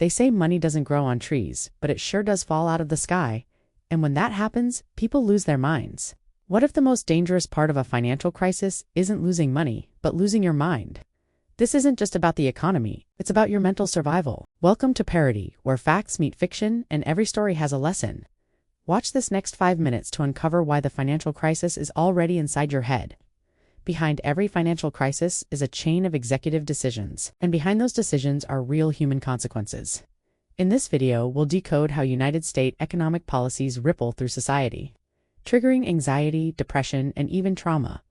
They say money doesn't grow on trees, but it sure does fall out of the sky. And when that happens, people lose their minds. What if the most dangerous part of a financial crisis isn't losing money, but losing your mind? This isn't just about the economy, it's about your mental survival. Welcome to Parody, where facts meet fiction and every story has a lesson. Watch this next 5 minutes to uncover why the financial crisis is already inside your head. Behind every financial crisis is a chain of executive decisions, and behind those decisions are real human consequences. In this video, we'll decode how United States economic policies ripple through society, triggering anxiety, depression, and even trauma.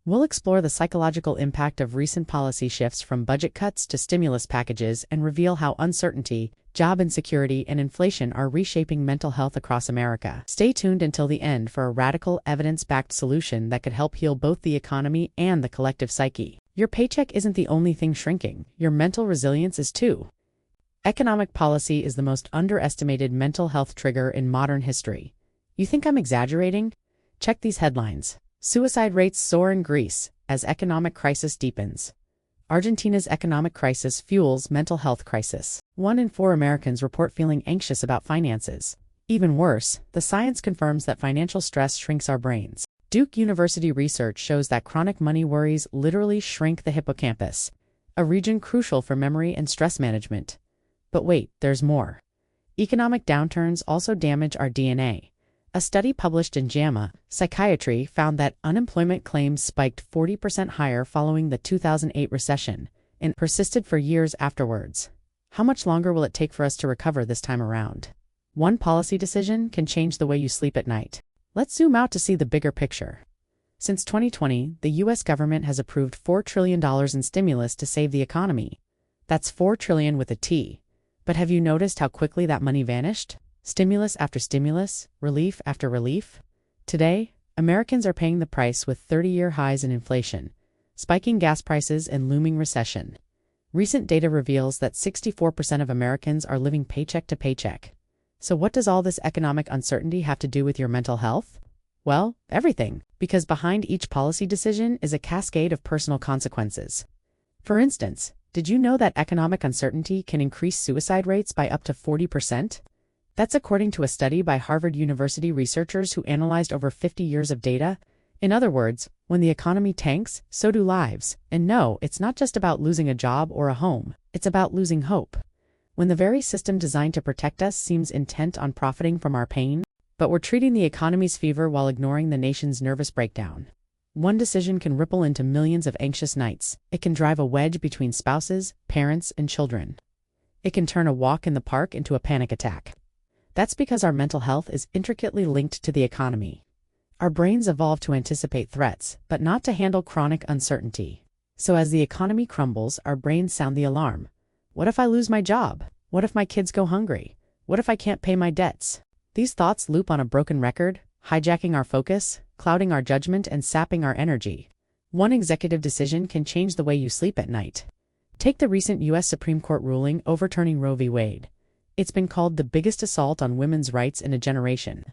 We'll explore the psychological impact of recent policy shifts from budget cuts to stimulus packages and reveal how uncertainty, job insecurity, and inflation are reshaping mental health across America. Stay tuned until the end for a radical, evidence-backed solution that could help heal both the economy and the collective psyche. Your paycheck isn't the only thing shrinking, your mental resilience is too. Economic policy is the most underestimated mental health trigger in modern history. You think I'm exaggerating? Check these headlines. Suicide rates soar in Greece as economic crisis deepens. Argentina's economic crisis fuels mental health crisis. 1 in 4 Americans report feeling anxious about finances. Even worse, the science confirms that financial stress shrinks our brains. Duke University research shows that chronic money worries literally shrink the hippocampus, a region crucial for memory and stress management. But wait, there's more. Economic downturns also damage our DNA. A study published in JAMA Psychiatry found that unemployment claims spiked 40% higher following the 2008 recession and persisted for years afterwards. How much longer will it take for us to recover this time around? One policy decision can change the way you sleep at night. Let's zoom out to see the bigger picture. Since 2020, the U.S. government has approved $4 trillion in stimulus to save the economy. That's $4 trillion with a T. But have you noticed how quickly that money vanished? Stimulus after stimulus, relief after relief. Today, Americans are paying the price with 30-year highs in inflation, spiking gas prices, and looming recession. Recent data reveals that 64% of Americans are living paycheck to paycheck. So what does all this economic uncertainty have to do with your mental health? Well, everything, because behind each policy decision is a cascade of personal consequences. For instance, did you know that economic uncertainty can increase suicide rates by up to 40%? That's according to a study by Harvard University researchers who analyzed over 50 years of data. In other words, when the economy tanks, so do lives. And no, it's not just about losing a job or a home. It's about losing hope. When the very system designed to protect us seems intent on profiting from our pain, but we're treating the economy's fever while ignoring the nation's nervous breakdown. One decision can ripple into millions of anxious nights. It can drive a wedge between spouses, parents, and children. It can turn a walk in the park into a panic attack. That's because our mental health is intricately linked to the economy. Our brains evolved to anticipate threats, but not to handle chronic uncertainty. So as the economy crumbles, our brains sound the alarm. What if I lose my job? What if my kids go hungry? What if I can't pay my debts? These thoughts loop on a broken record, hijacking our focus, clouding our judgment, and sapping our energy. One executive decision can change the way you sleep at night. Take the recent U.S. Supreme Court ruling overturning Roe v. Wade. It's been called the biggest assault on women's rights in a generation.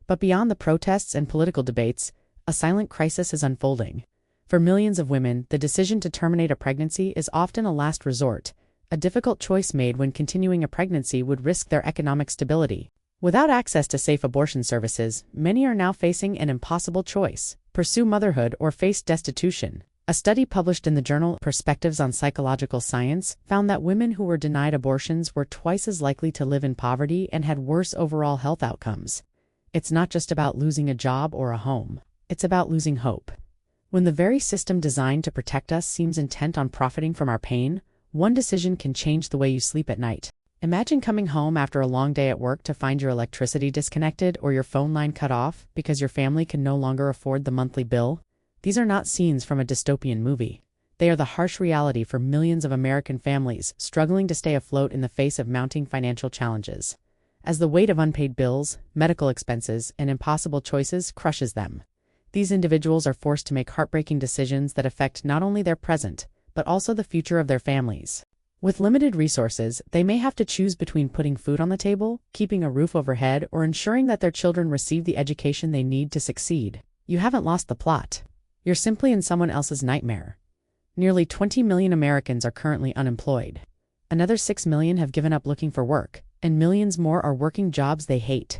But beyond the protests and political debates, a silent crisis is unfolding. For millions of women, the decision to terminate a pregnancy is often a last resort, a difficult choice made when continuing a pregnancy would risk their economic stability. Without access to safe abortion services, many are now facing an impossible choice: pursue motherhood or face destitution. A study published in the journal Perspectives on Psychological Science found that women who were denied abortions were twice as likely to live in poverty and had worse overall health outcomes. It's not just about losing a job or a home. It's about losing hope. When the very system designed to protect us seems intent on profiting from our pain, one decision can change the way you sleep at night. Imagine coming home after a long day at work to find your electricity disconnected or your phone line cut off because your family can no longer afford the monthly bill. These are not scenes from a dystopian movie. They are the harsh reality for millions of American families struggling to stay afloat in the face of mounting financial challenges. As the weight of unpaid bills, medical expenses, and impossible choices crushes them, these individuals are forced to make heartbreaking decisions that affect not only their present, but also the future of their families. With limited resources, they may have to choose between putting food on the table, keeping a roof overhead, or ensuring that their children receive the education they need to succeed. You haven't lost the plot. You're simply in someone else's nightmare. Nearly 20 million Americans are currently unemployed. Another 6 million have given up looking for work, and millions more are working jobs they hate.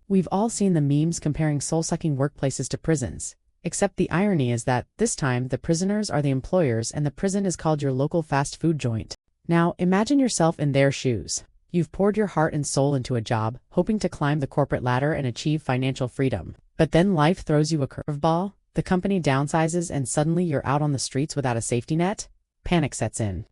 We've all seen the memes comparing soul-sucking workplaces to prisons, except the irony is that, this time, the prisoners are the employers and the prison is called your local fast food joint. Now, imagine yourself in their shoes. You've poured your heart and soul into a job, hoping to climb the corporate ladder and achieve financial freedom. But then life throws you a curveball, the company downsizes and suddenly you're out on the streets without a safety net? Panic sets in.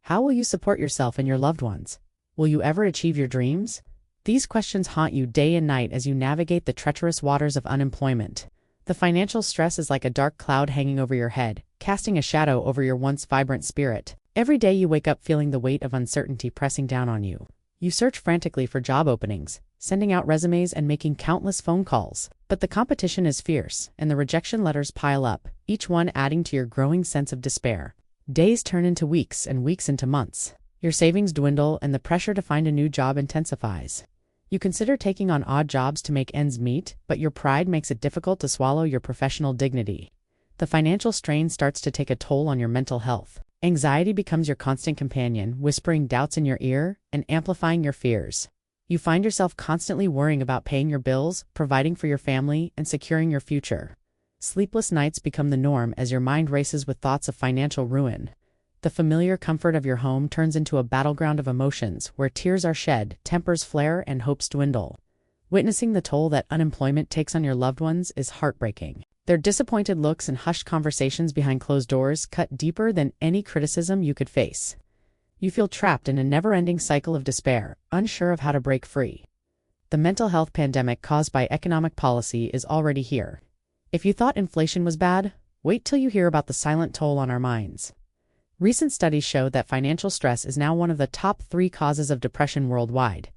How will you support yourself and your loved ones? Will you ever achieve your dreams? These questions haunt you day and night as you navigate the treacherous waters of unemployment. The financial stress is like a dark cloud hanging over your head, casting a shadow over your once vibrant spirit. Every day you wake up feeling the weight of uncertainty pressing down on you. You search frantically for job openings, sending out resumes and making countless phone calls. But the competition is fierce, and the rejection letters pile up, each one adding to your growing sense of despair. Days turn into weeks and weeks into months. Your savings dwindle and the pressure to find a new job intensifies. You consider taking on odd jobs to make ends meet, but your pride makes it difficult to swallow your professional dignity. The financial strain starts to take a toll on your mental health. Anxiety becomes your constant companion, whispering doubts in your ear and amplifying your fears. You find yourself constantly worrying about paying your bills, providing for your family, and securing your future. Sleepless nights become the norm as your mind races with thoughts of financial ruin. The familiar comfort of your home turns into a battleground of emotions where tears are shed, tempers flare, and hopes dwindle. Witnessing the toll that unemployment takes on your loved ones is heartbreaking. Their disappointed looks and hushed conversations behind closed doors cut deeper than any criticism you could face. You feel trapped in a never-ending cycle of despair, unsure of how to break free. The mental health pandemic caused by economic policy is already here. If you thought inflation was bad, wait till you hear about the silent toll on our minds. Recent studies show that financial stress is now one of the top 3 causes of depression worldwide.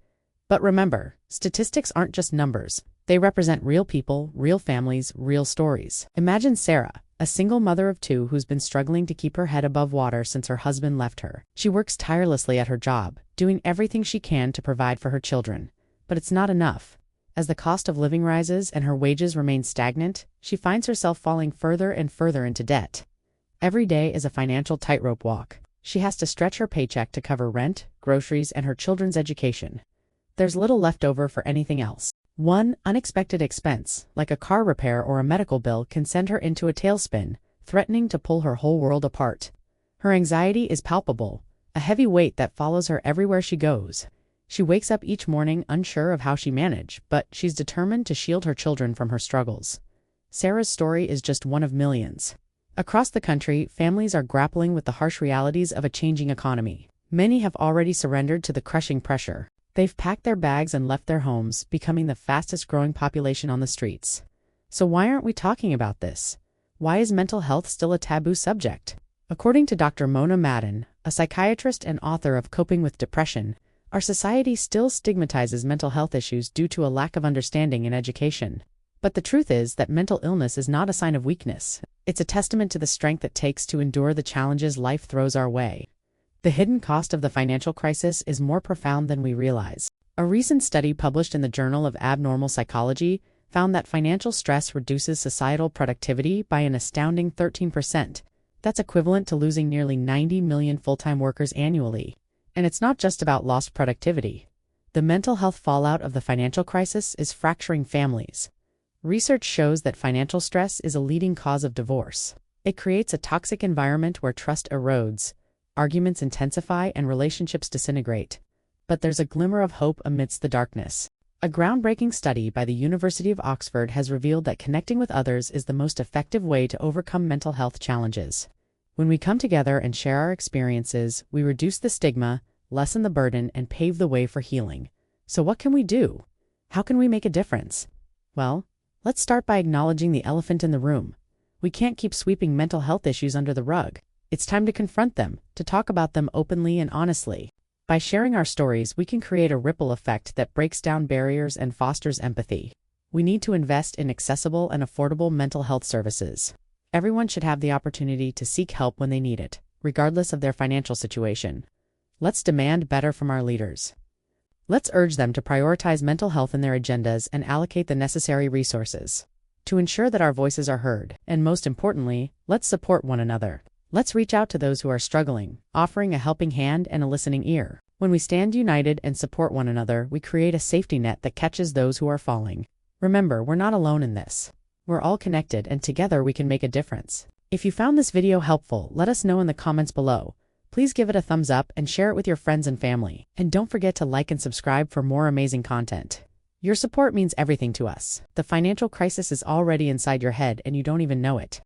But remember, statistics aren't just numbers. They represent real people, real families, real stories. Imagine Sarah, a single mother of 2 who's been struggling to keep her head above water since her husband left her. She works tirelessly at her job, doing everything she can to provide for her children. But it's not enough. As the cost of living rises and her wages remain stagnant, she finds herself falling further and further into debt. Every day is a financial tightrope walk. She has to stretch her paycheck to cover rent, groceries, and her children's education. There's little left over for anything else. One unexpected expense, like a car repair or a medical bill, can send her into a tailspin, threatening to pull her whole world apart. Her anxiety is palpable, a heavy weight that follows her everywhere she goes. She wakes up each morning unsure of how she managed, but she's determined to shield her children from her struggles. Sarah's story is just one of millions. Across the country, families are grappling with the harsh realities of a changing economy. Many have already surrendered to the crushing pressure. They've packed their bags and left their homes, becoming the fastest-growing population on the streets. So why aren't we talking about this? Why is mental health still a taboo subject? According to Dr. Mona Madden, a psychiatrist and author of Coping with Depression, our society still stigmatizes mental health issues due to a lack of understanding and education. But the truth is that mental illness is not a sign of weakness. It's a testament to the strength it takes to endure the challenges life throws our way. The hidden cost of the financial crisis is more profound than we realize. A recent study published in the Journal of Abnormal Psychology found that financial stress reduces societal productivity by an astounding 13%. That's equivalent to losing nearly 90 million full-time workers annually. And it's not just about lost productivity. The mental health fallout of the financial crisis is fracturing families. Research shows that financial stress is a leading cause of divorce. It creates a toxic environment where trust erodes, arguments intensify, and relationships disintegrate. But there's a glimmer of hope amidst the darkness. A groundbreaking study by the University of Oxford has revealed that connecting with others is the most effective way to overcome mental health challenges. When we come together and share our experiences, we reduce the stigma, lessen the burden, and pave the way for healing. So what can we do? How can we make a difference? Well, let's start by acknowledging the elephant in the room. We can't keep sweeping mental health issues under the rug. It's time to confront them, to talk about them openly and honestly. By sharing our stories, we can create a ripple effect that breaks down barriers and fosters empathy. We need to invest in accessible and affordable mental health services. Everyone should have the opportunity to seek help when they need it, regardless of their financial situation. Let's demand better from our leaders. Let's urge them to prioritize mental health in their agendas and allocate the necessary resources to ensure that our voices are heard. And most importantly, let's support one another. Let's reach out to those who are struggling, offering a helping hand and a listening ear. When we stand united and support one another, we create a safety net that catches those who are falling. Remember, we're not alone in this. We're all connected, and together we can make a difference. If you found this video helpful, let us know in the comments below. Please give it a thumbs up and share it with your friends and family. And don't forget to like and subscribe for more amazing content. Your support means everything to us. The financial crisis is already inside your head and you don't even know it.